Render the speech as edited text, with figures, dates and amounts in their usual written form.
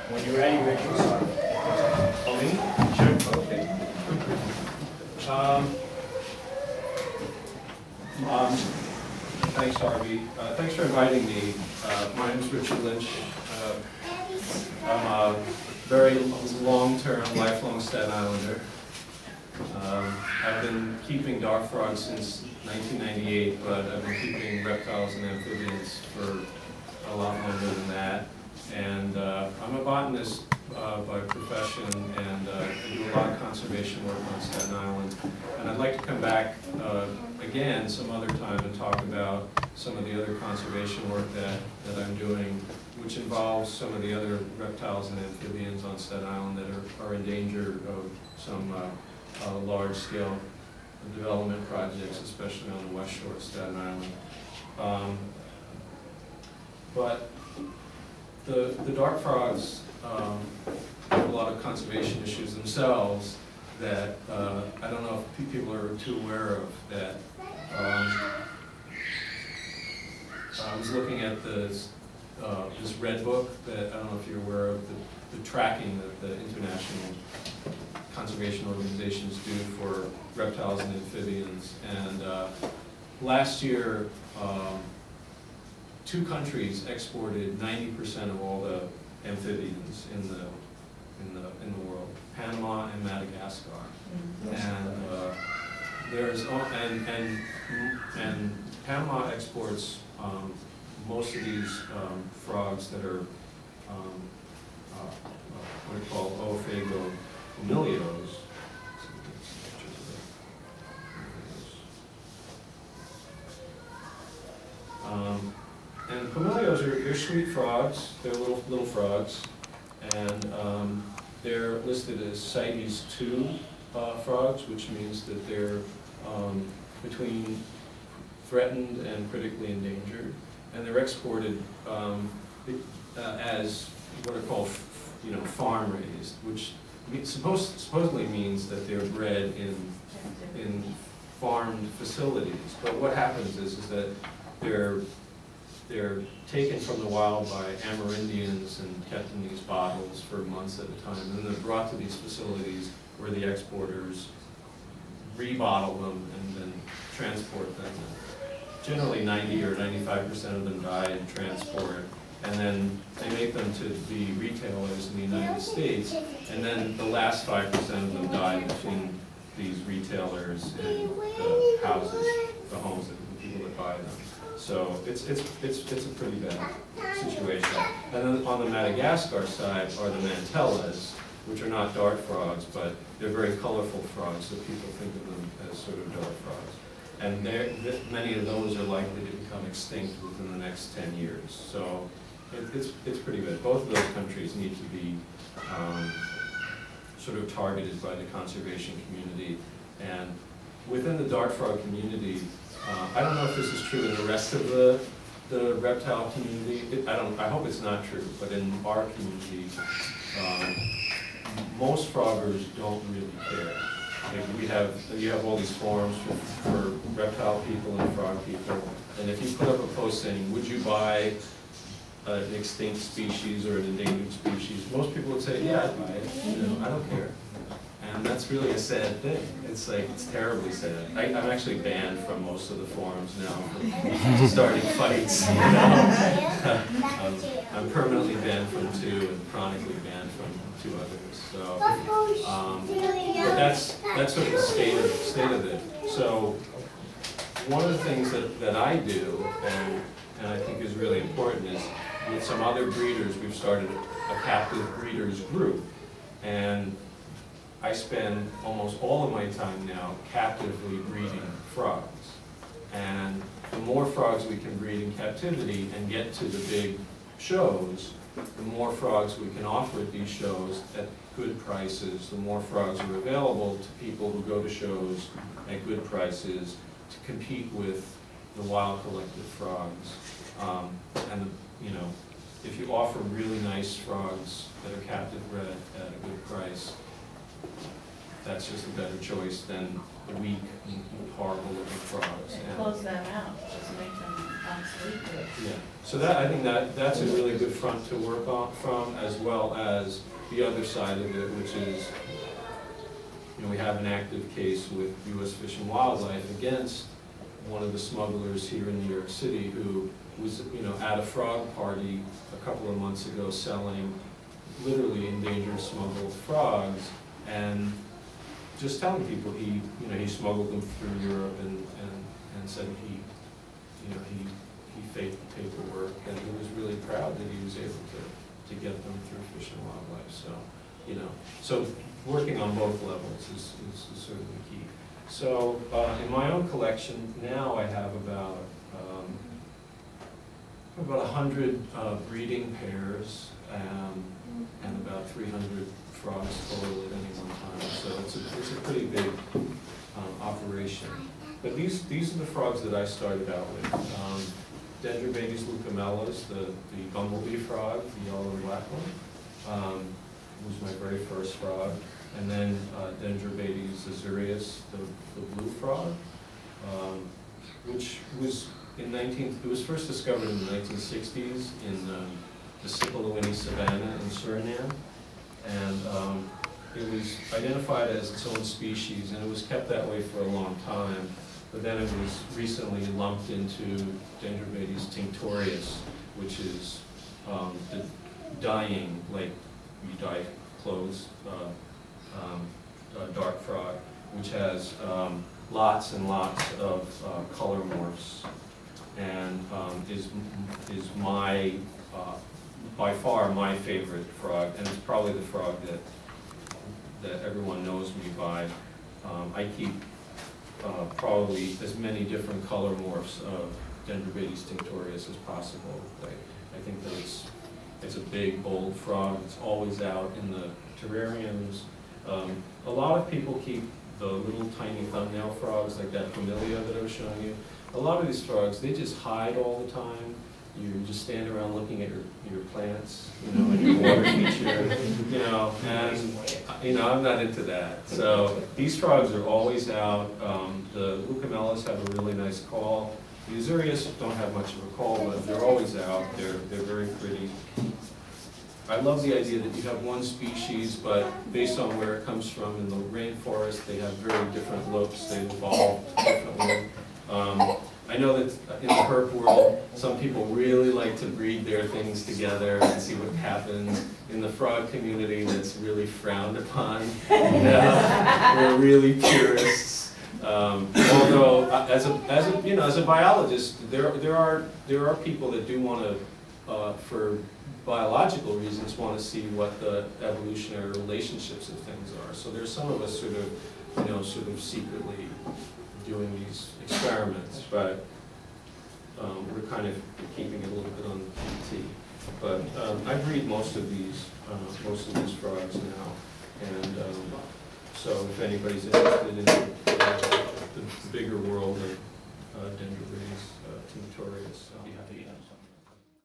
When you're ready, Rick, you start. Oh, me? Sure. Okay. Thanks, Harvey. Thanks for inviting me. My name is Richard Lynch. I'm a very long-term, lifelong Staten Islander. I've been keeping dark frogs since 1998, but I've been keeping reptiles and amphibians for a lot longer than that. And I'm a botanist by profession, and I do a lot of conservation work on Staten Island. And I'd like to come back again some other time and talk about some of the other conservation work that I'm doing, which involves some of the other reptiles and amphibians on Staten Island that are in danger of some large-scale development projects, especially on the west shore of Staten Island. But the dark frogs have a lot of conservation issues themselves that I don't know if people are too aware of. That I was looking at this red book that I don't know if you're aware of, the tracking that the international conservation organizations do for reptiles and amphibians. And last year, 2 countries exported 90% of all the amphibians in the world: Panama and Madagascar. And Panama exports most of these frogs that are what are called Ophagomilios. And pomilios are sweet frogs. They're little frogs, and they're listed as CITES 2 frogs, which means that they're between threatened and critically endangered, and they're exported as what are called, farm raised, which supposedly means that they're bred in farmed facilities. But what happens is that they're taken from the wild by Amerindians and kept in these bottles for months at a time, and then they're brought to these facilities where the exporters rebottle them and then transport them. Generally 90 or 95% of them die in transport, and then they make them to be retailers in the United States, and then the last 5% of them die between these retailers and the houses, the homes, the people that buy them. So it's a pretty bad situation. And then on the Madagascar side are the mantellas, which are not dart frogs, but they're very colorful frogs, so people think of them as sort of dart frogs. And many of those are likely to become extinct within the next 10 years. So it's pretty bad. Both of those countries need to be sort of targeted by the conservation community. And within the dart frog community, I don't know if this is true in the rest of the reptile community. I hope it's not true, but in our community, most froggers don't really care. Like you have all these forums for reptile people and frog people, and if you put up a post saying, "Would you buy an extinct species or an endangered species?" most people would say, "Yeah, I'd buy it. I don't care." And that's really a sad thing. It's terribly sad. I'm actually banned from most of the forums now for starting fights. I'm permanently banned from 2 and chronically banned from 2 others. So, but that's sort of the state of it. So, one of the things that I do, and I think is really important, is with some other breeders, we've started a captive breeders group, and I spend almost all of my time now captively breeding frogs. And the more frogs we can breed in captivity and get to the big shows, the more frogs we can offer at these shows at good prices, the more frogs are available to people who go to shows at good prices to compete with the wild collected frogs. If you offer really nice frogs that are captive bred at a good price, that's just a better choice than weak, horrible looking frogs. And close them out, just make them obsolete. Yeah, so I think that's a really good front to work on from, as well as the other side of it, which is, we have an active case with U.S. Fish and Wildlife against one of the smugglers here in New York City who was, at a frog party a couple of months ago selling literally endangered smuggled frogs, and just telling people he smuggled them through Europe and said he faked the paperwork, and he was really proud that he was able to get them through Fish and Wildlife. So, so working on both levels is sort of the key. So in my own collection now, I have about 100 breeding pairs and about 300 frogs total at any one time. So it's a pretty big operation. But these are the frogs that I started out with. Dendrobates leucomelas, the bumblebee frog, the yellow and black one, was my very first frog. And then Dendrobates azureus, the blue frog, which was it was first discovered in the 1960s in the Sikalawini Savannah in Suriname, and it was identified as its own species, and it was kept that way for a long time. But then it was recently lumped into Dendrobates tinctorius, which is the dyeing, like you dye clothes, dark frog, which has lots and lots of color morphs, and is my by far my favorite frog, and it's probably the frog that everyone knows me by. I keep probably as many different color morphs of Dendrobates tinctorius as possible. I think that it's a big, bold frog. It's always out in the terrariums. A lot of people keep the little tiny thumbnail frogs, like that familia that I was showing you. A lot of these frogs, they just hide all the time. You just stand around looking at your plants, and your water feature, and I'm not into that. So these frogs are always out. The leucomelas have a really nice call. The azureus don't have much of a call, but they're always out. They're very pretty. I love the idea that you have one species, but based on where it comes from in the rainforest, they have very different looks. They evolve differently. I know that in the herp world, some people really like to breed their things together and see what happens. In the frog community, that's really frowned upon. We're really purists. Although, as a biologist, there are people that do want to, for biological reasons, want to see what the evolutionary relationships of things are. So there's some of us sort of secretly doing these experiments, but we're kind of keeping it a little bit on the PT. But I breed most of these frogs now, and so if anybody's interested in the bigger world of Dendrobates tinctorius, I'll be happy to answer.